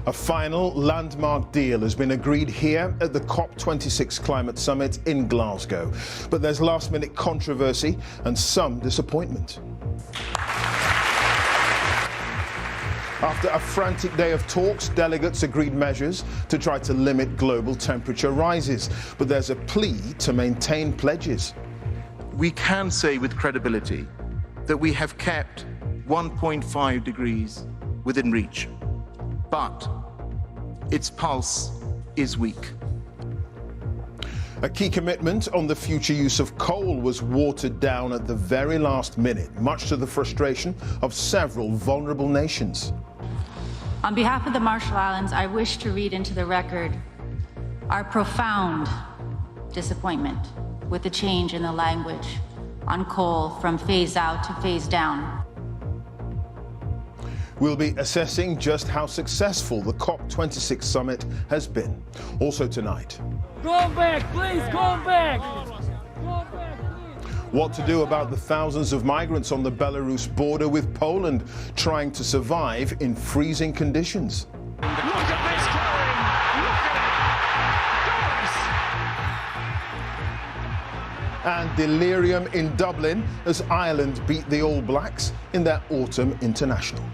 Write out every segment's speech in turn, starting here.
A final landmark deal has been agreed here at the COP26 Climate Summit in Glasgow. But there's last-minute controversy and some disappointment. After a frantic day of talks, delegates agreed measures to try to limit global temperature rises. But there's a plea to maintain pledges. We can say with credibility that we have kept 1.5 degrees within reach. But its pulse is weak. A key commitment on the future use of coal was watered down at the very last minute, much to the frustration of several vulnerable nations. On behalf of the Marshall Islands, I wish to read into the record our profound disappointment with the change in the language on coal from phase out to phase down. We'll be assessing just how successful the COP26 summit has been. Also tonight, go back, please, go back. Go back, please. What to do about the thousands of migrants on the Belarus border with Poland trying to survive in freezing conditions. Look at this going! Look at it! And delirium in Dublin as Ireland beat the All Blacks in their autumn international.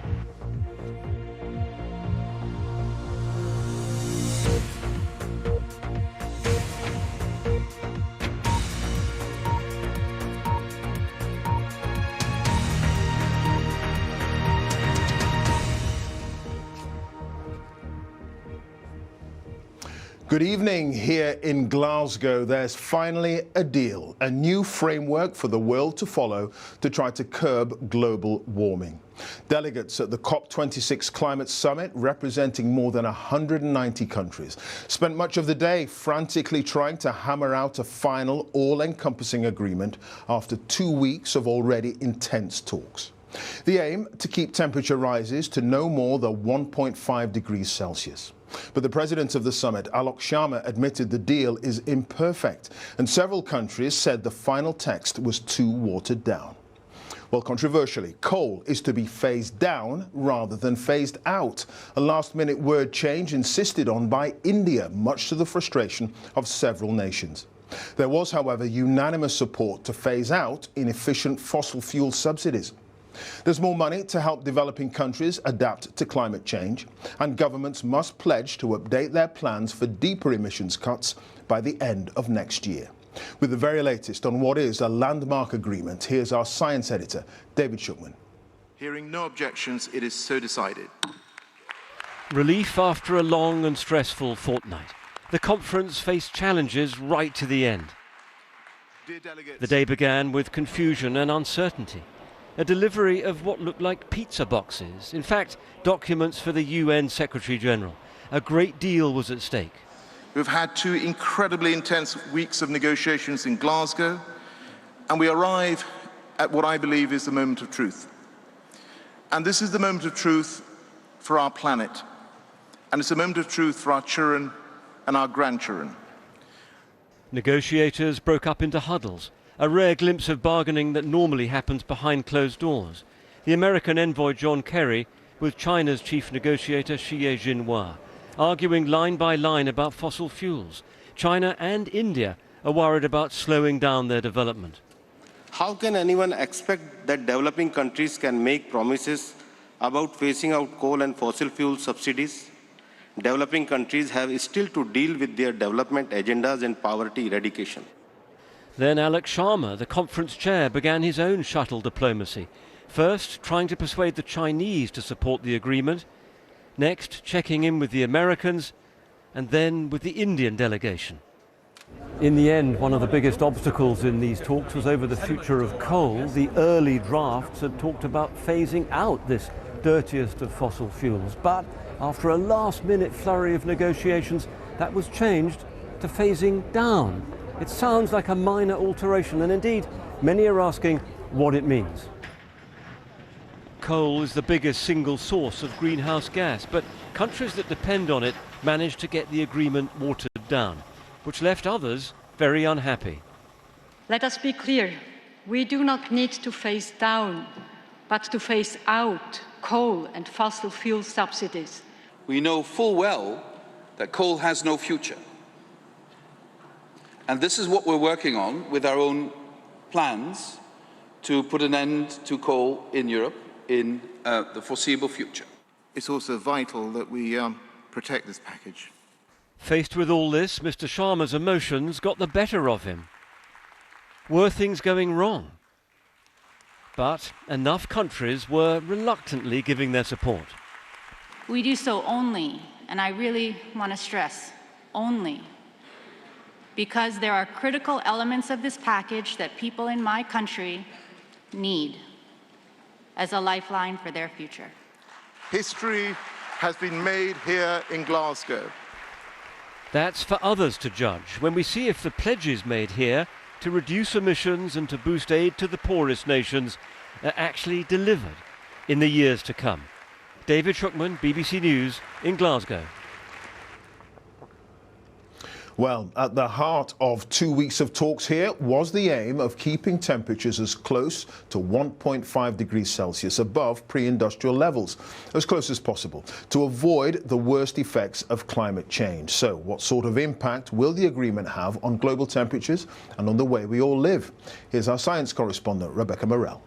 Good evening. Here in Glasgow, there's finally a deal, a new framework for the world to follow to try to curb global warming. Delegates at the COP26 Climate Summit, representing more than 190 countries, spent much of the day frantically trying to hammer out a final, all-encompassing agreement after 2 weeks of already intense talks. The aim, to keep temperature rises to no more than 1.5 degrees Celsius. But the president of the summit, Alok Sharma, admitted the deal is imperfect, and several countries said the final text was too watered down. Well, controversially, coal is to be phased down rather than phased out, a last-minute word change insisted on by India, much to the frustration of several nations. There was, however, unanimous support to phase out inefficient fossil fuel subsidies. There's more money to help developing countries adapt to climate change, and governments must pledge to update their plans for deeper emissions cuts by the end of next year. With the very latest on what is a landmark agreement, here's our science editor, David Shukman. Hearing no objections, it is so decided. Relief after a long and stressful fortnight. The conference faced challenges right to the end. Dear delegates, The day began with confusion and uncertainty. A delivery of what looked like pizza boxes, in fact, documents for the UN Secretary-General. A great deal was at stake. we've had 2 incredibly intense weeks of negotiations in Glasgow, and we arrive at what I believe is the moment of truth. And this is the moment of truth for our planet, and it's a moment of truth for our children and our grandchildren. Negotiators broke up into huddles, a rare glimpse of bargaining that normally happens behind closed doors. The American envoy John Kerry with China's chief negotiator Xi Jinping, arguing line by line about fossil fuels. China and India are worried about slowing down their development. How can anyone expect that developing countries can make promises about phasing out coal and fossil fuel subsidies? Developing countries have still to deal with their development agendas and poverty eradication. Then Alok Sharma, the conference chair, began his own shuttle diplomacy. First, trying to persuade the Chinese to support the agreement. Next, checking in with the Americans, and then with the Indian delegation. In the end, one of the biggest obstacles in these talks was over the future of coal. The early drafts had talked about phasing out this dirtiest of fossil fuels. But after a last-minute flurry of negotiations, that was changed to phasing down. It sounds like a minor alteration, and indeed, many are asking what it means. Coal is the biggest single source of greenhouse gas, but countries that depend on it managed to get the agreement watered down, which left others very unhappy. Let us be clear, we do not need to phase down, but to phase out coal and fossil fuel subsidies. we know full well that coal has no future. And this is what we're working on with our own plans to put an end to coal in Europe in the foreseeable future. It's also vital that we protect this package. Faced with all this, Mr. Sharma's emotions got the better of him. Were things going wrong? But enough countries were reluctantly giving their support. We do so only, and I really want to stress, only, because there are critical elements of this package that people in my country need as a lifeline for their future. History has been made here in Glasgow. That's for others to judge when we see if the pledges made here to reduce emissions and to boost aid to the poorest nations are actually delivered in the years to come. David Shuckman, BBC News in Glasgow. Well, at the heart of 2 weeks of talks here was the aim of keeping temperatures as close to 1.5 degrees Celsius above pre-industrial levels, as close as possible, to avoid the worst effects of climate change. So, what sort of impact will the agreement have on global temperatures and on the way we all live? Here's our science correspondent, Rebecca Morell.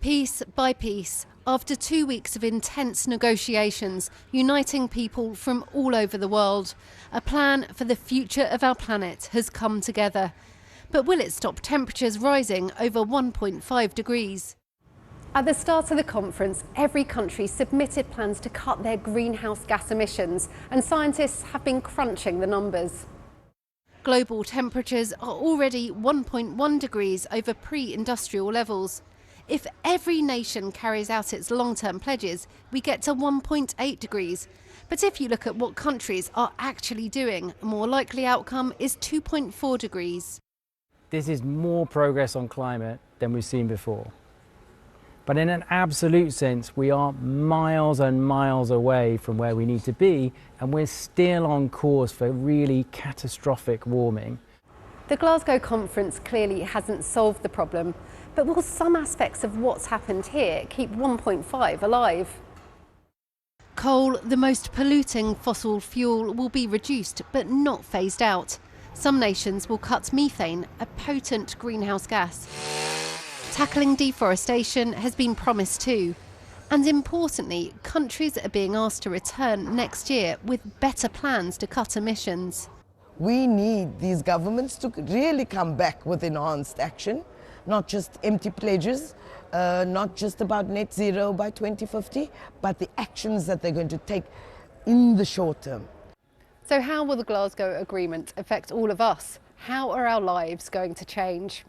Piece by piece, after 2 weeks of intense negotiations, uniting people from all over the world, a plan for the future of our planet has come together. But will it stop temperatures rising over 1.5 degrees? At the start of the conference, every country submitted plans to cut their greenhouse gas emissions, and scientists have been crunching the numbers. Global temperatures are already 1.1 degrees over pre-industrial levels. If every nation carries out its long-term pledges, we get to 1.8 degrees. But if you look at what countries are actually doing, a more likely outcome is 2.4 degrees. This is more progress on climate than we've seen before. But in an absolute sense, we are miles and miles away from where we need to be, and we're still on course for really catastrophic warming. The Glasgow conference clearly hasn't solved the problem, but will some aspects of what's happened here keep 1.5 alive? Coal, the most polluting fossil fuel, will be reduced but not phased out. Some nations will cut methane, a potent greenhouse gas. Tackling deforestation has been promised too. And importantly, countries are being asked to return next year with better plans to cut emissions. We need these governments to really come back with enhanced action, not just empty pledges, not just about net zero by 2050, but the actions that they're going to take in the short term. So how will the Glasgow Agreement affect all of us? How are our lives going to change?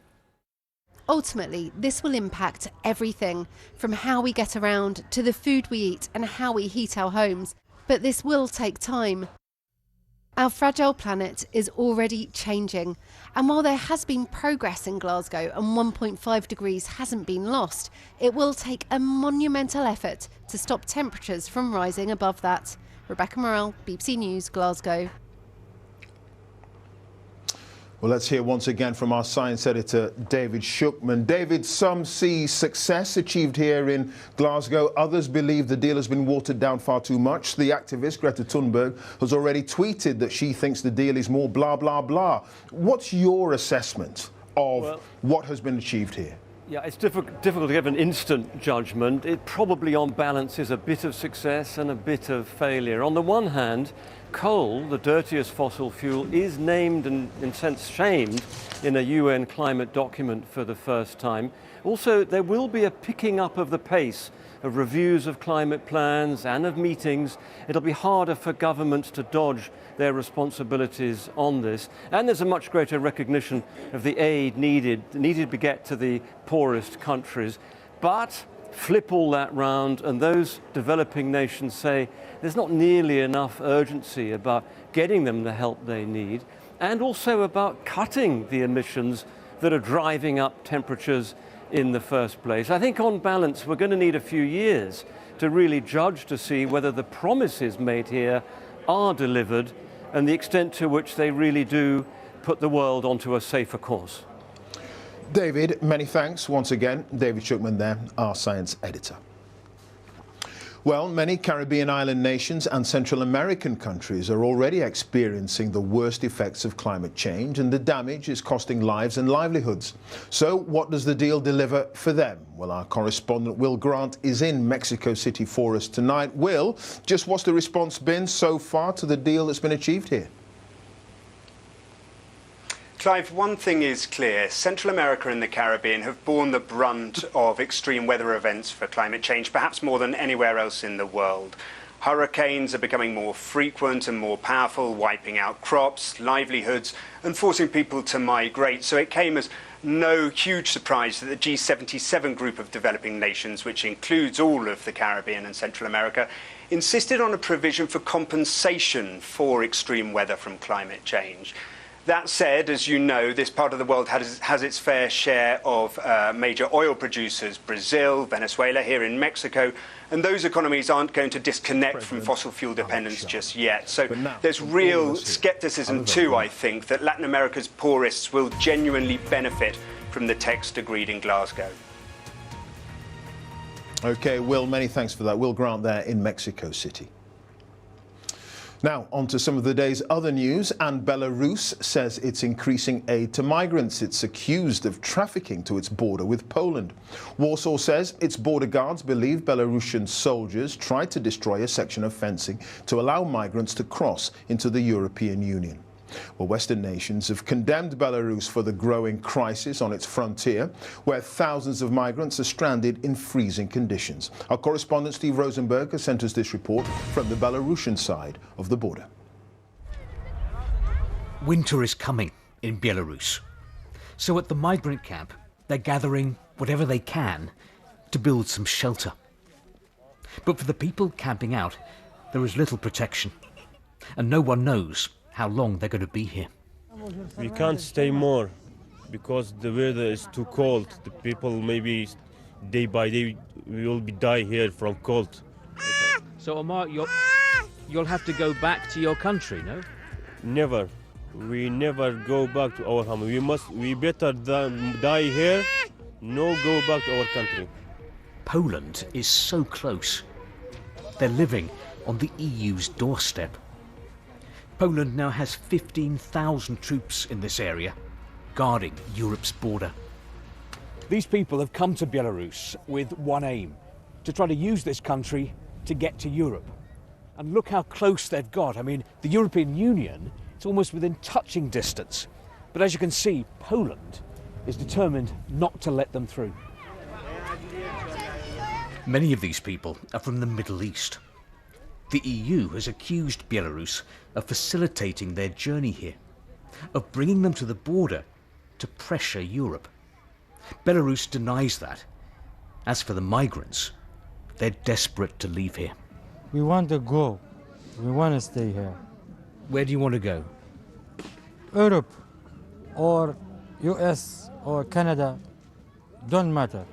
Ultimately, this will impact everything, from how we get around to the food we eat and how we heat our homes. But this will take time. Our fragile planet is already changing, and while there has been progress in Glasgow and 1.5 degrees hasn't been lost, it will take a monumental effort to stop temperatures from rising above that. Rebecca Morell, BBC News, Glasgow. Well, let's hear once again from our science editor, David Shuckman. David, some see success achieved here in Glasgow. Others believe the deal has been watered down far too much. The activist, Greta Thunberg, has already tweeted that she thinks the deal is more blah, blah, blah. What's your assessment of what has been achieved here? Yeah, it's difficult to give an instant judgment. It probably, on balance, is a bit of success and a bit of failure. On the one hand, coal, the dirtiest fossil fuel, is named and, in a sense, shamed in a UN climate document for the first time. Also, there will be a picking up of the pace of reviews of climate plans and of meetings. It'll be harder for governments to dodge their responsibilities on this. And there's a much greater recognition of the aid needed to get to the poorest countries. But flip all that round, and those developing nations say there's not nearly enough urgency about getting them the help they need, and also about cutting the emissions that are driving up temperatures in the first place. I think on balance we're going to need a few years to really judge to see whether the promises made here are delivered and the extent to which they really do put the world onto a safer course. David, many thanks once again. David Shuckman there, our science editor. Well, many Caribbean island nations and Central American countries are already experiencing the worst effects of climate change, and the damage is costing lives and livelihoods. So what does the deal deliver for them? Well, our correspondent Will Grant is in Mexico City for us tonight. Will, just what's the response been so far to the deal that's been achieved here? Clive, one thing is clear. Central America and the Caribbean have borne the brunt of extreme weather events for climate change, perhaps more than anywhere else in the world. Hurricanes are becoming more frequent and more powerful, wiping out crops, livelihoods, and forcing people to migrate. So it came as no huge surprise that the G77 group of developing nations, which includes all of the Caribbean and Central America, insisted on a provision for compensation for extreme weather from climate change. That said, as you know, this part of the world has its fair share of major oil producers, Brazil, Venezuela, here in Mexico, and those economies aren't going to disconnect from fossil fuel dependence just yet. So there's real scepticism too, I think, that Latin America's poorest will genuinely benefit from the text agreed in Glasgow. OK, Will, many thanks for that. Will Grant there in Mexico City. Now, on to some of the day's other news, and Belarus says it's increasing aid to migrants. It's accused of trafficking to its border with Poland. Warsaw says its border guards believe Belarusian soldiers tried to destroy a section of fencing to allow migrants to cross into the European Union. Well, Western nations have condemned Belarus for the growing crisis on its frontier, where thousands of migrants are stranded in freezing conditions. Our correspondent Steve Rosenberg has sent us this report from the Belarusian side of the border. Winter is coming in Belarus. So at the migrant camp, they're gathering whatever they can to build some shelter. But for the people camping out, there is little protection, and no one knows how long they're going to be here. We can't stay more because the weather is too cold. The people maybe day by day will die here from cold. So Omar, you'll have to go back to your country, no? Never. We never go back to our home. We better die here, no go back to our country. Poland is so close. They're living on the EU's doorstep. Poland now has 15,000 troops in this area, guarding Europe's border. These people have come to Belarus with one aim, to try to use this country to get to Europe. And look how close they've got. I mean, the European Union, it's almost within touching distance. But as you can see, Poland is determined not to let them through. Many of these people are from the Middle East. The EU has accused Belarus of facilitating their journey here, of bringing them to the border to pressure Europe. Belarus denies that. As for the migrants, they're desperate to leave here. We want to go. We want to stay here. Where do you want to go? Europe or US or Canada, don't matter.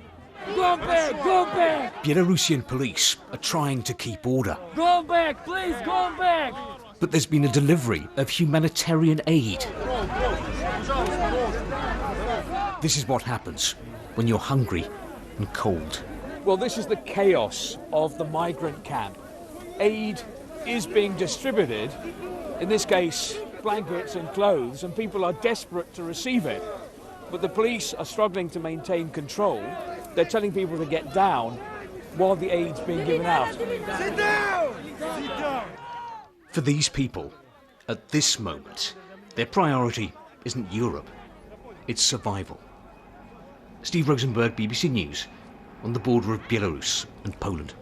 Go back! Go back! Belarusian police are trying to keep order. Go back! Please, go back! But there's been a delivery of humanitarian aid. This is what happens when you're hungry and cold. Well, this is the chaos of the migrant camp. Aid is being distributed, in this case, blankets and clothes, and people are desperate to receive it. But the police are struggling to maintain control. They're telling people to get down while the aid's being given out. Sit down! Sit down! For these people, at this moment, their priority isn't Europe, it's survival. Steve Rosenberg, BBC News, on the border of Belarus and Poland.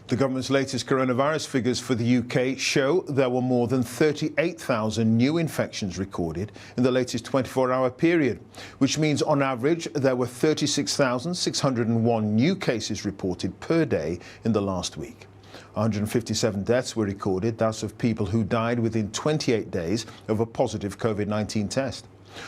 The government's latest coronavirus figures for the UK show there were more than 38,000 new infections recorded in the latest 24-hour period, which means on average there were 36,601 new cases reported per day in the last week. 157 deaths were recorded, that's of people who died within 28 days of a positive COVID-19 test.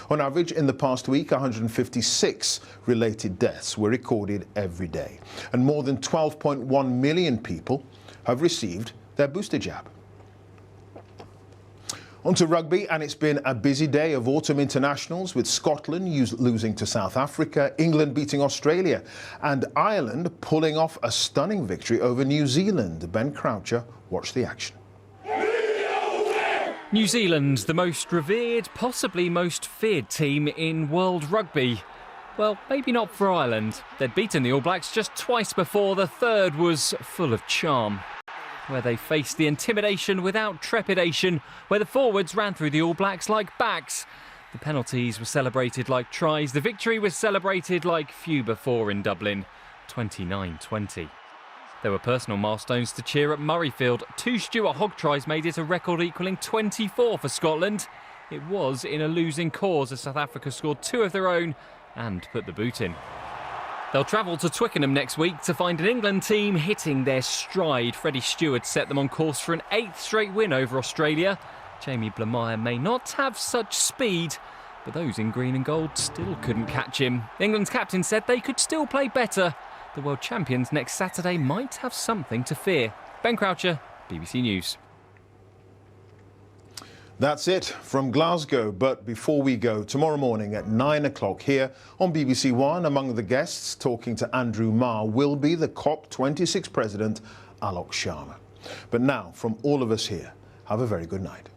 On average, in the past week, 156 related deaths were recorded every day, and more than 12.1 million people have received their booster jab. On to rugby, and it's been a busy day of autumn internationals, with Scotland losing to South Africa, England beating Australia, and Ireland pulling off a stunning victory over New Zealand. Ben Croucher watched the action. New Zealand, the most revered, possibly most feared team in world rugby. Well, maybe not for Ireland. They'd beaten the All Blacks just twice before. The third was full of charm, where they faced the intimidation without trepidation, where the forwards ran through the All Blacks like backs. The penalties were celebrated like tries. The victory was celebrated like few before in Dublin, 29-20. There were personal milestones to cheer at Murrayfield. 2 Stuart Hogg tries made it a record equalling 24 for Scotland. It was in a losing cause as South Africa scored 2 of their own and put the boot in. They'll travel to Twickenham next week to find an England team hitting their stride. Freddie Stewart set them on course for an 8th straight win over Australia. Jamie Blamire may not have such speed, but those in green and gold still couldn't catch him. England's captain said they could still play better. The world champions next Saturday might have something to fear. Ben Croucher, BBC News. That's it from Glasgow, but before we go, tomorrow morning at 9 o'clock here on BBC One, among the guests talking to Andrew Marr will be the COP26 President, Alok Sharma. But now, from all of us here, have a very good night.